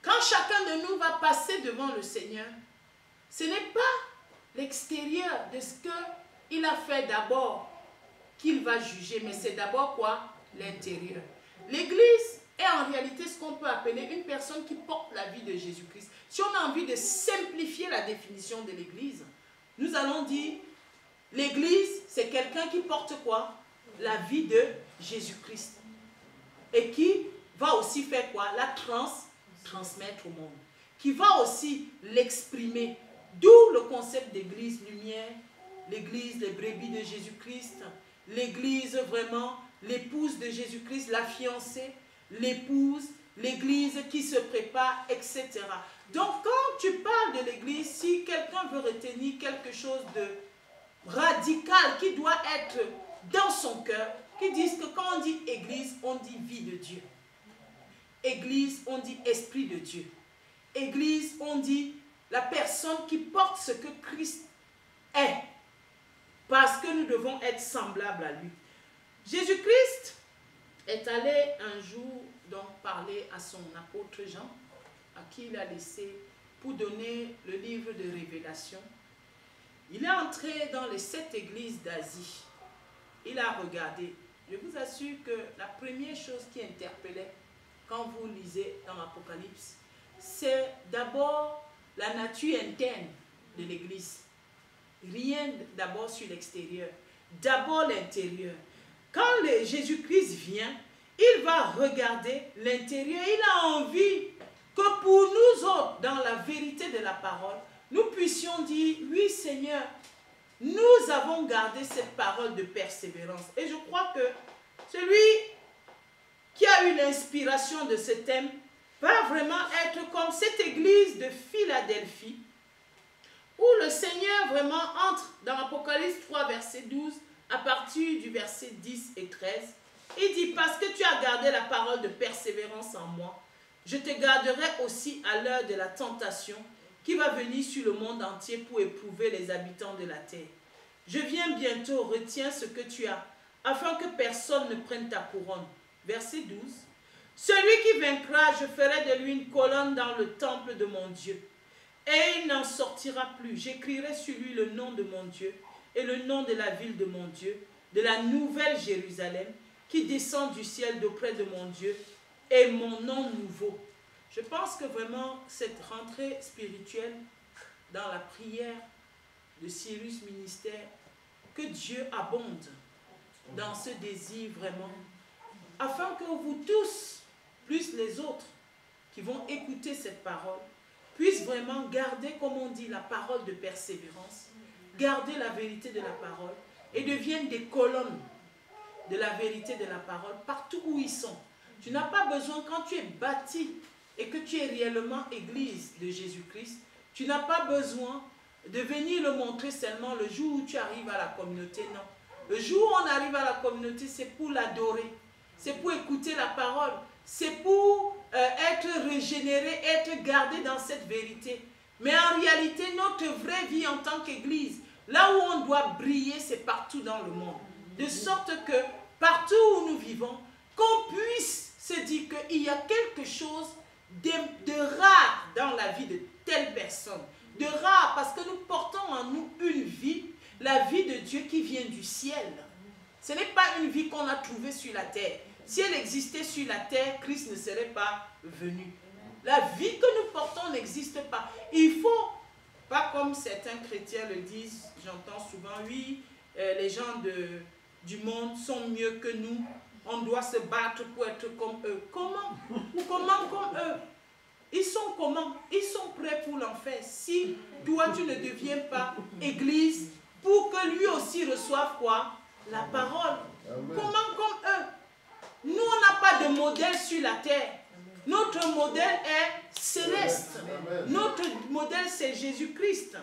quand chacun de nous va passer devant le Seigneur, ce n'est pas l'extérieur de ce qu'il a fait d'abord qu'il va juger, mais c'est d'abord quoi? L'intérieur. L'Église est en réalité ce qu'on peut appeler une personne qui porte la vie de Jésus-Christ. Si on a envie de simplifier la définition de l'Église, nous allons dire l'Église, c'est quelqu'un qui porte quoi? La vie de Jésus-Christ. Et qui va aussi faire quoi? La transmettre au monde. Qui va aussi l'exprimer. D'où le concept d'église lumière, l'église, les brebis de Jésus-Christ, l'église vraiment, l'épouse de Jésus-Christ, la fiancée, l'épouse, l'église qui se prépare, etc. Donc quand tu parles de l'église, si quelqu'un veut retenir quelque chose de radical qui doit être dans son cœur, qui disent que quand on dit église, on dit vie de Dieu. Église, on dit esprit de Dieu. Église, on dit la personne qui porte ce que Christ est. Parce que nous devons être semblables à lui. Jésus-Christ est allé un jour donc parler à son apôtre Jean, à qui il a laissé pour donner le livre de Révélation. Il est entré dans les 7 églises d'Asie. Il a regardé. Je vous assure que la première chose qui interpellait quand vous lisez dans l'Apocalypse, c'est d'abord la nature interne de l'église. Rien d'abord sur l'extérieur. D'abord l'intérieur. Quand Jésus-Christ vient, il va regarder l'intérieur. Il a envie que pour nous autres, dans la vérité de la parole, nous puissions dire, oui Seigneur, nous avons gardé cette parole de persévérance. Et je crois que celui qui a eu l'inspiration de ce thème va vraiment être comme cette église de Philadelphie, où le Seigneur vraiment entre dans l'Apocalypse 3, verset 12, à partir du verset 10 et 13. Il dit, parce que tu as gardé la parole de persévérance en moi, je te garderai aussi à l'heure de la tentation qui va venir sur le monde entier pour éprouver les habitants de la terre. Je viens bientôt, retiens ce que tu as, afin que personne ne prenne ta couronne. Verset 12. Celui qui vaincra, je ferai de lui une colonne dans le temple de mon Dieu. Et il n'en sortira plus. J'écrirai sur lui le nom de mon Dieu et le nom de la ville de mon Dieu, de la nouvelle Jérusalem, qui descend du ciel d'auprès de mon Dieu, et mon nom nouveau. Je pense que vraiment cette rentrée spirituelle dans la prière de Cyrus Ministère, que Dieu abonde dans ce désir vraiment, afin que vous tous, plus les autres qui vont écouter cette parole, puissent vraiment garder, comme on dit, la parole de persévérance, garder la vérité de la parole et deviennent des colonnes de la vérité de la parole partout où ils sont. Tu n'as pas besoin, quand tu es bâti et que tu es réellement église de Jésus-Christ, tu n'as pas besoin de venir le montrer seulement le jour où tu arrives à la communauté, non. Le jour où on arrive à la communauté, c'est pour l'adorer, c'est pour écouter la parole, c'est pour être régénéré, être gardé dans cette vérité. Mais en réalité, notre vraie vie en tant qu'église, là où on doit briller, c'est partout dans le monde. De sorte que partout où nous vivons, qu'on puisse se dire qu'il y a quelque chose de rare dans la vie de telle personne. De rare parce que nous portons en nous une vie, la vie de Dieu qui vient du ciel. Ce n'est pas une vie qu'on a trouvée sur la terre. Si elle existait sur la terre, Christ ne serait pas venu. La vie que nous portons n'existe pas. Il faut, pas comme certains chrétiens le disent, j'entends souvent, oui, les gens du monde sont mieux que nous, on doit se battre pour être comme eux. Comment? Comment comme eux? Ils sont comment? Ils sont prêts pour l'enfer. Si toi tu ne deviens pas église pour que lui aussi reçoive quoi? La parole. Amen. Comment comme eux? Nous, on n'a pas de modèle sur la terre. Notre modèle est céleste. Amen. Notre modèle, c'est Jésus-Christ.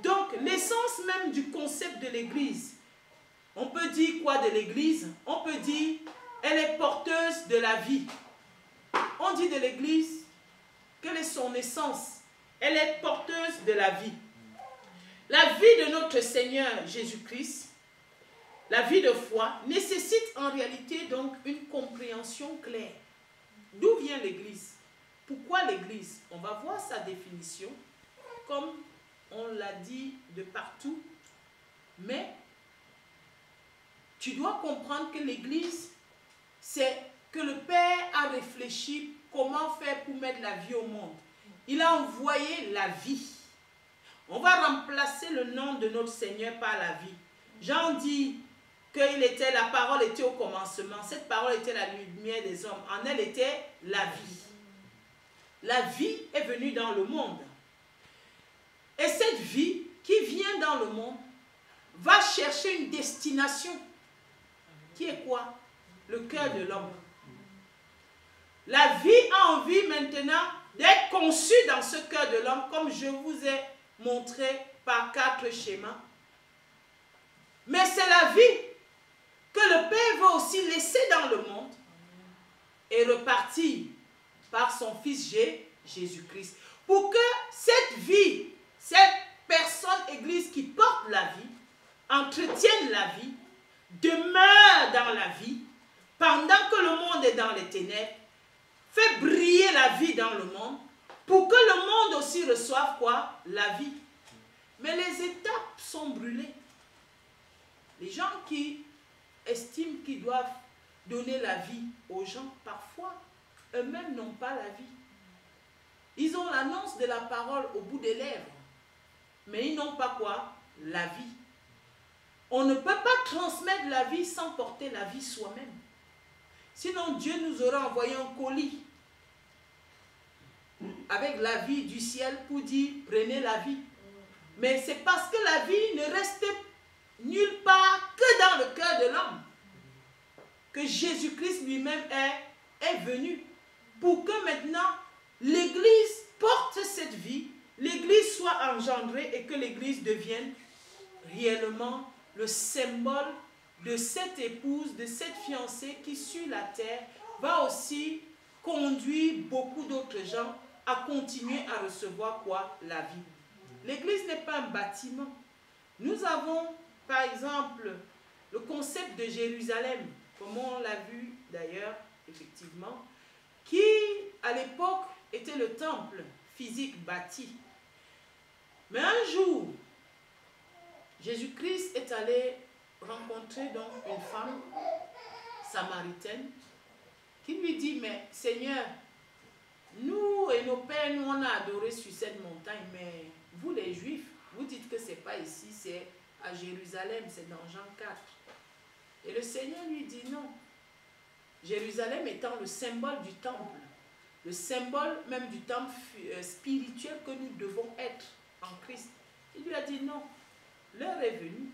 Donc, l'essence même du concept de l'église, on peut dire quoi de l'église? On peut dire, elle est porteuse de la vie. On dit de l'église, quelle est son essence? Elle est porteuse de la vie. La vie de notre Seigneur Jésus-Christ, la vie de foi, nécessite en réalité donc une compréhension claire. D'où vient l'église? Pourquoi l'église? On va voir sa définition, comme on l'a dit de partout, mais tu dois comprendre que l'église, c'est que le Père a réfléchi comment faire pour mettre la vie au monde. Il a envoyé la vie. On va remplacer le nom de notre Seigneur par la vie. Jean dit que la parole était au commencement. Cette parole était la lumière des hommes. En elle était la vie. La vie est venue dans le monde. Et cette vie qui vient dans le monde va chercher une destination. Qui est quoi? Le cœur de l'homme. La vie a envie maintenant d'être conçue dans ce cœur de l'homme, comme je vous ai montré par 4 schémas. Mais c'est la vie que le Père veut aussi laisser dans le monde et repartir par son Fils Jésus-Christ. Pour que cette vie, cette personne église qui porte la vie, entretienne la vie, demeure dans la vie, pendant que le monde est dans les ténèbres, fait briller la vie dans le monde, pour que le monde aussi reçoive quoi? La vie. Mais les étapes sont brûlées. Les gens qui estiment qu'ils doivent donner la vie aux gens, parfois, eux-mêmes n'ont pas la vie. Ils ont l'annonce de la parole au bout des lèvres, mais ils n'ont pas quoi? La vie. On ne peut pas transmettre la vie sans porter la vie soi-même. Sinon, Dieu nous aurait envoyé un colis avec la vie du ciel pour dire, prenez la vie. Mais c'est parce que la vie ne reste nulle part que dans le cœur de l'homme que Jésus-Christ lui-même est venu. Pour que maintenant, l'Église porte cette vie, l'Église soit engendrée et que l'Église devienne réellement le symbole de cette épouse, de cette fiancée qui sur la terre va aussi conduire beaucoup d'autres gens à continuer à recevoir quoi? La vie. L'église n'est pas un bâtiment. Nous avons par exemple le concept de Jérusalem, comme on l'a vu d'ailleurs effectivement, qui à l'époque était le temple physique bâti. Mais un jour, Jésus-Christ est allé rencontrer donc une femme samaritaine qui lui dit, mais Seigneur, nous et nos pères, nous on a adoré sur cette montagne, mais vous les Juifs, vous dites que ce n'est pas ici, c'est à Jérusalem, c'est dans Jean 4. Et le Seigneur lui dit non. Jérusalem étant le symbole du temple, le symbole même du temple spirituel que nous devons être en Christ. Il lui a dit non, l'heure est venue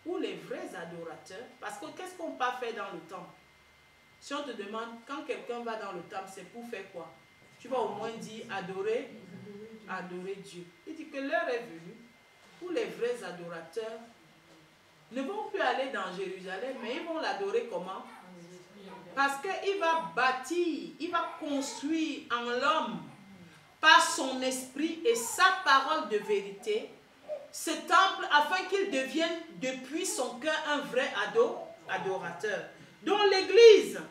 où les vrais adorateurs, parce que qu'est-ce qu'on peut faire dans le temple? Si on te demande, quand quelqu'un va dans le temple, c'est pour faire quoi? Tu vas au moins dire adorer Dieu. Il dit que l'heure est venue où les vrais adorateurs ne vont plus aller dans Jérusalem, mais ils vont l'adorer comment? Parce qu'il va bâtir, il va construire en l'homme, par son esprit et sa parole de vérité, ce temple afin qu'il devienne depuis son cœur un vrai adorateur. Donc l'Église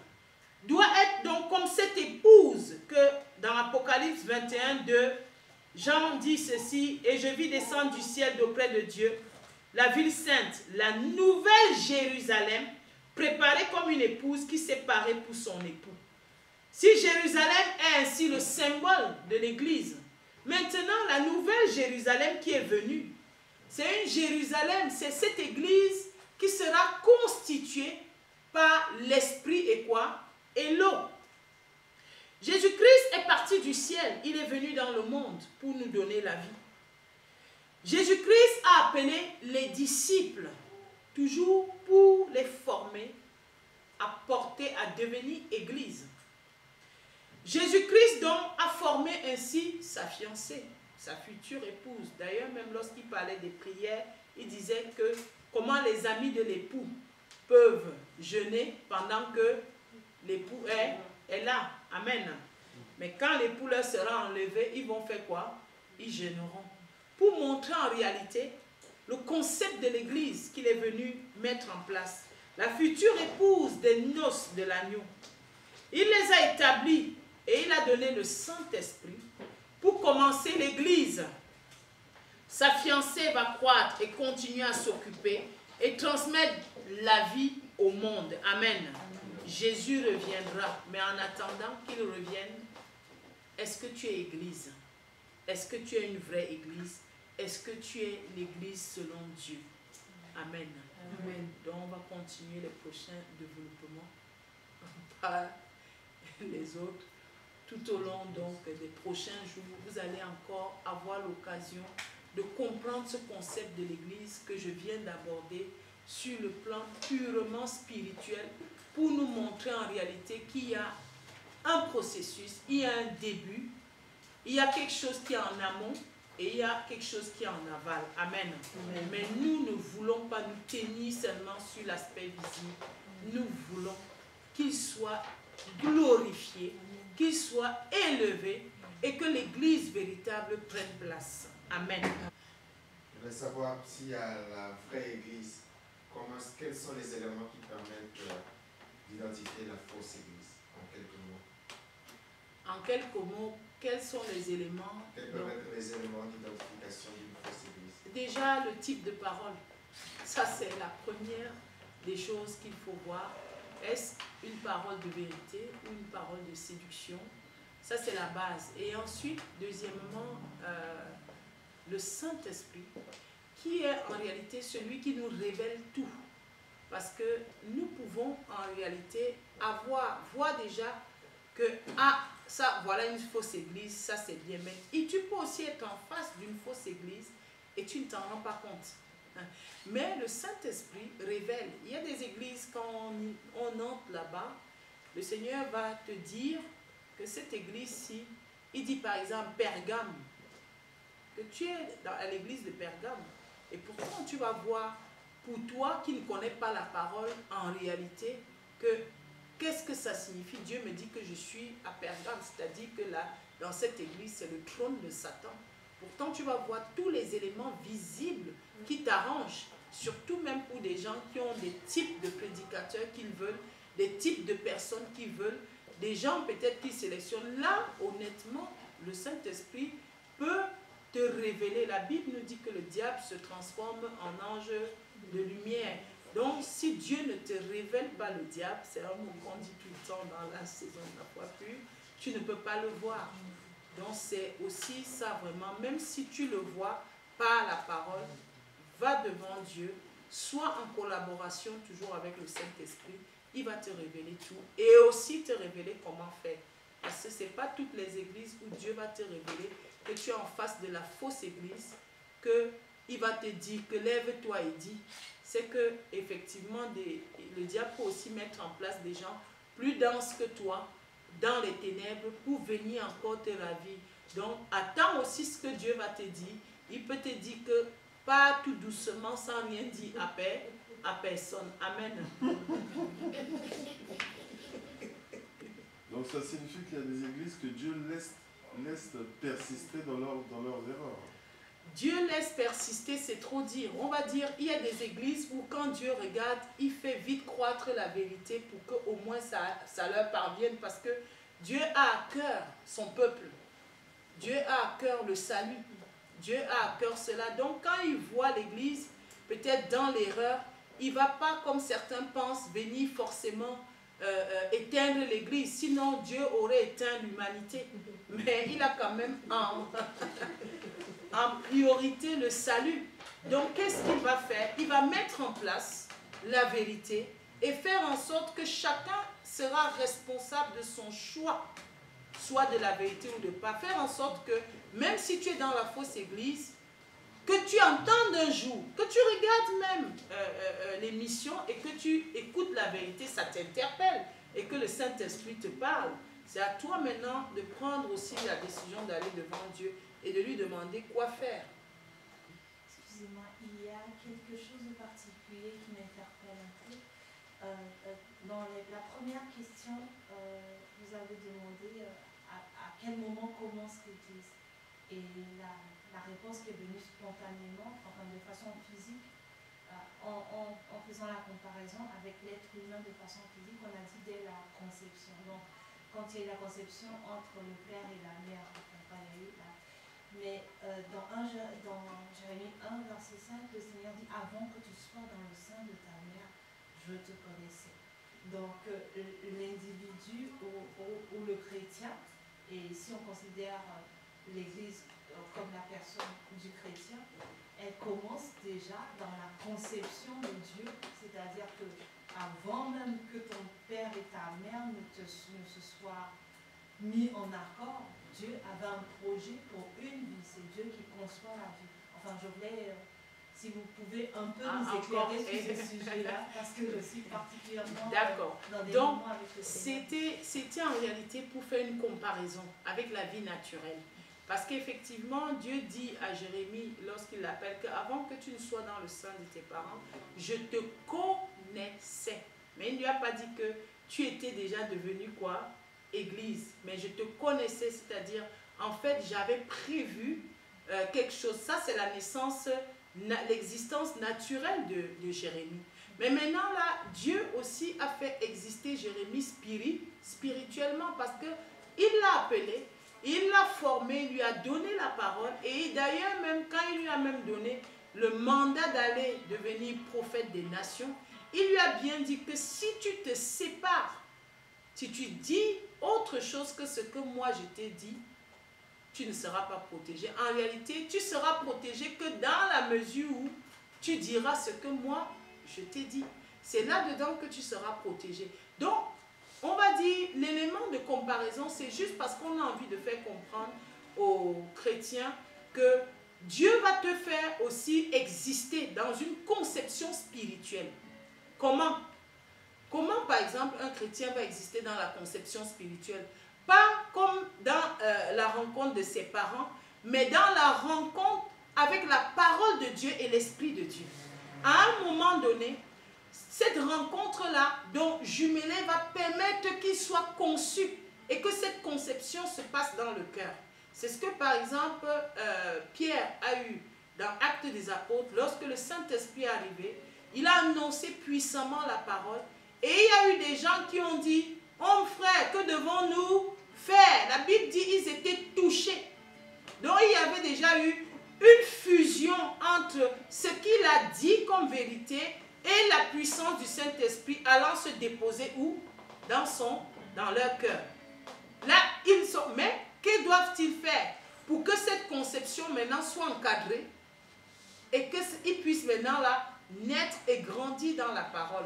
doit être donc comme cette épouse que dans Apocalypse 21, 2, Jean dit ceci, et je vis descendre du ciel d'auprès de Dieu, la ville sainte, la nouvelle Jérusalem, préparée comme une épouse qui s'est parée pour son époux. Si Jérusalem ainsi le symbole de l'église. Maintenant, la nouvelle Jérusalem qui est venue, c'est une Jérusalem, c'est cette église qui sera constituée par l'esprit et quoi? Et l'eau. Jésus-Christ est parti du ciel, il est venu dans le monde pour nous donner la vie. Jésus-Christ a appelé les disciples, toujours pour les former, à porter, à devenir église. Jésus-Christ donc a formé ainsi sa fiancée, sa future épouse. D'ailleurs, même lorsqu'il parlait des prières, il disait que comment les amis de l'époux peuvent jeûner pendant que l'époux est là. Amen. Mais quand l'époux leur sera enlevé, ils vont faire quoi? Ils jeûneront. Pour montrer en réalité le concept de l'église qu'il est venu mettre en place. La future épouse des noces de l'agneau. Il les a établis et il a donné le Saint-Esprit pour commencer l'église. Sa fiancée va croître et continuer à s'occuper et transmettre la vie au monde. Amen. Jésus reviendra, mais en attendant qu'il revienne, est-ce que tu es église? Est-ce que tu es une vraie église? Est-ce que tu es l'église selon Dieu? Amen. Amen. Donc on va continuer les prochains développements par les autres. Tout au long donc des prochains jours, vous allez encore avoir l'occasion de comprendre ce concept de l'église que je viens d'aborder sur le plan purement spirituel pour nous montrer en réalité qu'il y a un processus, il y a un début, il y a quelque chose qui est en amont et il y a quelque chose qui est en aval. Amen. Amen. Mais nous ne voulons pas nous tenir seulement sur l'aspect visible. Nous voulons qu'il soit glorifié, qu'il soit élevé et que l'église véritable prenne place. Amen. Je voudrais savoir s'il y a la vraie église, quels sont les éléments qui permettent d'identifier la fausse église, en quelques mots. En quelques mots, quels sont les éléments? Quels peuvent être les éléments d'identification d'une fausse église? Déjà, le type de parole. Ça, c'est la première des choses qu'il faut voir. Est-ce une parole de vérité ou une parole de séduction? Ça, c'est la base. Et ensuite, deuxièmement, le Saint-Esprit, qui est en réalité celui qui nous révèle tout. Parce que nous pouvons en réalité voir déjà que, ah, ça, voilà une fausse église, ça c'est bien. Mais et tu peux aussi être en face d'une fausse église et tu ne t'en rends pas compte. Mais le Saint-Esprit révèle. Il y a des églises, quand on entre là-bas, le Seigneur va te dire que cette église-ci, il dit par exemple Pergame, que tu es à l'église de Pergame. Et pourtant, tu vas voir, pour toi qui ne connais pas la parole, en réalité, qu'est-ce que ça signifie? Dieu me dit que je suis à Pergame, c'est-à-dire que là, dans cette église, c'est le trône de Satan. Pourtant, tu vas voir tous les éléments visibles qui t'arrangent, surtout même pour des gens qui ont des types de prédicateurs qu'ils veulent, des types de personnes qu'ils veulent, des gens peut-être qui sélectionnent. Là, honnêtement, le Saint-Esprit peut te révéler. La Bible nous dit que le diable se transforme en ange de lumière. Donc, si Dieu ne te révèle pas le diable, c'est un mot qu'on dit tout le temps dans la saison de la foi pure, tu ne peux pas le voir. Donc, c'est aussi ça vraiment, même si tu le vois par la parole, va devant Dieu, sois en collaboration toujours avec le Saint-Esprit, il va te révéler tout et aussi te révéler comment faire. Parce que ce n'est pas toutes les églises où Dieu va te révéler que tu es en face de la fausse église, qu'il va te dire que lève-toi et dis. C'est que effectivement le diable peut aussi mettre en place des gens plus denses que toi dans les ténèbres pour venir encore te ravir. Donc attends aussi ce que Dieu va te dire. Il peut te dire que pas tout doucement sans rien dire à personne. Amen. Donc ça signifie qu'il y a des églises que Dieu laisse persister dans leurs erreurs. Dieu laisse persister, c'est trop dire. On va dire, il y a des églises où quand Dieu regarde, il fait vite croître la vérité pour qu'au moins ça leur parvienne, parce que Dieu a à cœur son peuple. Dieu a à cœur le salut. Dieu a à cœur cela. Donc quand il voit l'église, peut-être dans l'erreur, il ne va pas, comme certains pensent, venir forcément éteindre l'Église, sinon Dieu aurait éteint l'humanité. Mais il a quand même en priorité le salut. Donc qu'est-ce qu'il va faire? Il va mettre en place la vérité et faire en sorte que chacun sera responsable de son choix, soit de la vérité ou de pas. Faire en sorte que même si tu es dans la fausse église, que tu entendes un jour, que tu regardes même l'émission et que tu écoutes la vérité, ça t'interpelle et que le Saint-Esprit te parle. C'est à toi maintenant de prendre aussi la décision d'aller devant Dieu et de lui demander quoi faire. Excusez-moi, il y a quelque chose de particulier qui m'interpelle un peu. Dans la première question, vous avez demandé à quel moment commence l'Église. Et la réponse qui est venue spontanément, enfin de façon physique, en faisant la comparaison avec l'être humain de façon physique, on a dit dès la conception. Donc, quand il y a eu la conception entre le père et la mère, enfin, il y a eu la... Mais dans Jérémie 1, verset 5, le Seigneur dit « Avant que tu sois dans le sein de ta mère, je te connaissais ». Donc, l'individu ou le chrétien, et si on considère l'Église comme la personne du chrétien, elle commence déjà dans la conception de Dieu, c'est-à-dire que avant même que ton père et ta mère ne se soient mis en accord, Dieu avait un projet pour une vie, c'est Dieu qui conçoit la vie. Enfin, je voulais, si vous pouvez un peu nous éclairer sur ce sujet-là, parce que je suis particulièrement dans des moments avec le Seigneur. C'était en réalité pour faire une comparaison avec la vie naturelle. Parce qu'effectivement, Dieu dit à Jérémie, lorsqu'il l'appelle, qu'avant que tu ne sois dans le sein de tes parents, je te connaissais. Mais il ne lui a pas dit que tu étais déjà devenu quoi? Église. Mais je te connaissais, c'est-à-dire, en fait, j'avais prévu quelque chose. Ça, c'est la naissance, l'existence naturelle de Jérémie. Mais maintenant, là, Dieu aussi a fait exister Jérémie spirituellement parce qu'il l'a appelé. Il l'a formé, il lui a donné la parole et d'ailleurs même quand il lui a même donné le mandat d'aller devenir prophète des nations, il lui a bien dit que si tu te sépares, si tu dis autre chose que ce que moi je t'ai dit, tu ne seras pas protégé. En réalité, tu seras protégé que dans la mesure où tu diras ce que moi je t'ai dit. C'est là-dedans que tu seras protégé. Donc, on va dire, l'élément de comparaison, c'est juste parce qu'on a envie de faire comprendre aux chrétiens que Dieu va te faire aussi exister dans une conception spirituelle. Comment? Comment, par exemple, un chrétien va exister dans la conception spirituelle? Pas comme dans la rencontre de ses parents, mais dans la rencontre avec la parole de Dieu et l'Esprit de Dieu. À un moment donné, cette rencontre-là, donc jumelée, va permettre qu'il soit conçu et que cette conception se passe dans le cœur. C'est ce que, par exemple, Pierre a eu dans Actes des Apôtres. Lorsque le Saint-Esprit est arrivé, il a annoncé puissamment la parole. Et il y a eu des gens qui ont dit, « Hommes frères, que devons-nous faire ?» La Bible dit qu'ils étaient touchés. Donc il y avait déjà eu une fusion entre ce qu'il a dit comme vérité et la puissance du Saint-Esprit allant se déposer où? Dans leur cœur. Là, ils sont... Mais que doivent-ils faire pour que cette conception maintenant soit encadrée et qu'ils puissent maintenant là naître et grandir dans la parole?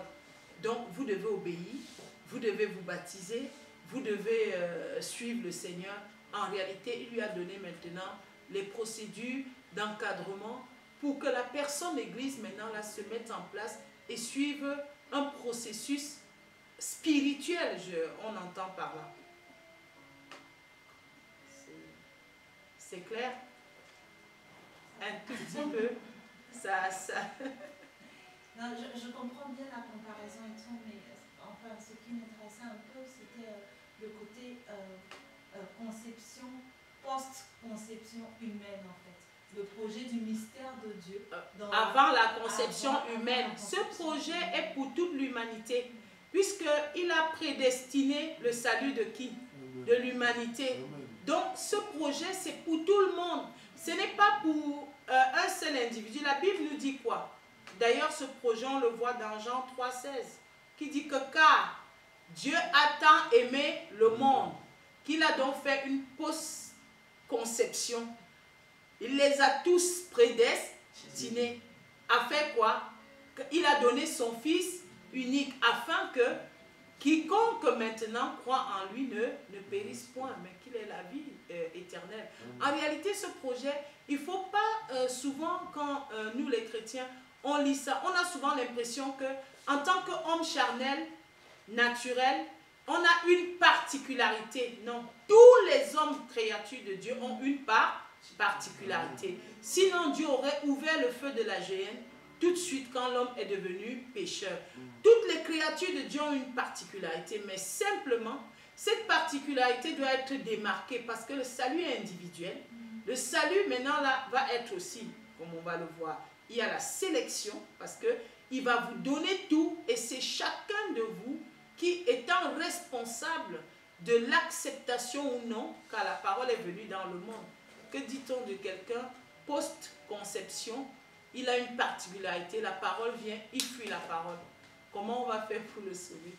Donc, vous devez obéir, vous devez vous baptiser, vous devez suivre le Seigneur. En réalité, il lui a donné maintenant les procédures d'encadrement pour que la personne l'église maintenant là se mette en place et suive un processus spirituel, on entend par là. C'est clair? Un tout petit peu. Non, je comprends bien la comparaison et tout, mais enfin, ce qui m'intéressait un peu, c'était le côté conception, post-conception humaine, en fait. Le projet du mystère de Dieu. Avant la conception humaine. Ce projet est pour toute l'humanité, puisqu'il a prédestiné le salut de qui? De l'humanité. Donc, ce projet, c'est pour tout le monde. Ce n'est pas pour un seul individu. La Bible nous dit quoi? D'ailleurs, ce projet, on le voit dans Jean 3,16, qui dit que car Dieu a tant aimé le monde qu'il a donc fait une post-conception. Il les a tous prédestinés. A fait quoi? Il a donné son Fils unique afin que quiconque maintenant croit en lui ne périsse point, mais qu'il ait la vie éternelle. En réalité, ce projet, il ne faut pas souvent, quand nous les chrétiens, on lit ça, on a souvent l'impression que en tant qu'homme charnel, naturel, on a une particularité. Non, tous les hommes créatures de Dieu ont une particularité. Sinon, Dieu aurait ouvert le feu de la géhenne tout de suite quand l'homme est devenu pécheur. Toutes les créatures de Dieu ont une particularité, mais simplement, cette particularité doit être démarquée parce que le salut est individuel. Le salut, maintenant, là, va être aussi, comme on va le voir, il y a la sélection parce qu'il va vous donner tout et c'est chacun de vous qui, étant responsable de l'acceptation ou non, car la parole est venue dans le monde. Que dit-on de quelqu'un post-conception? Il a une particularité, la parole vient, il fuit la parole. Comment on va faire pour le sauver?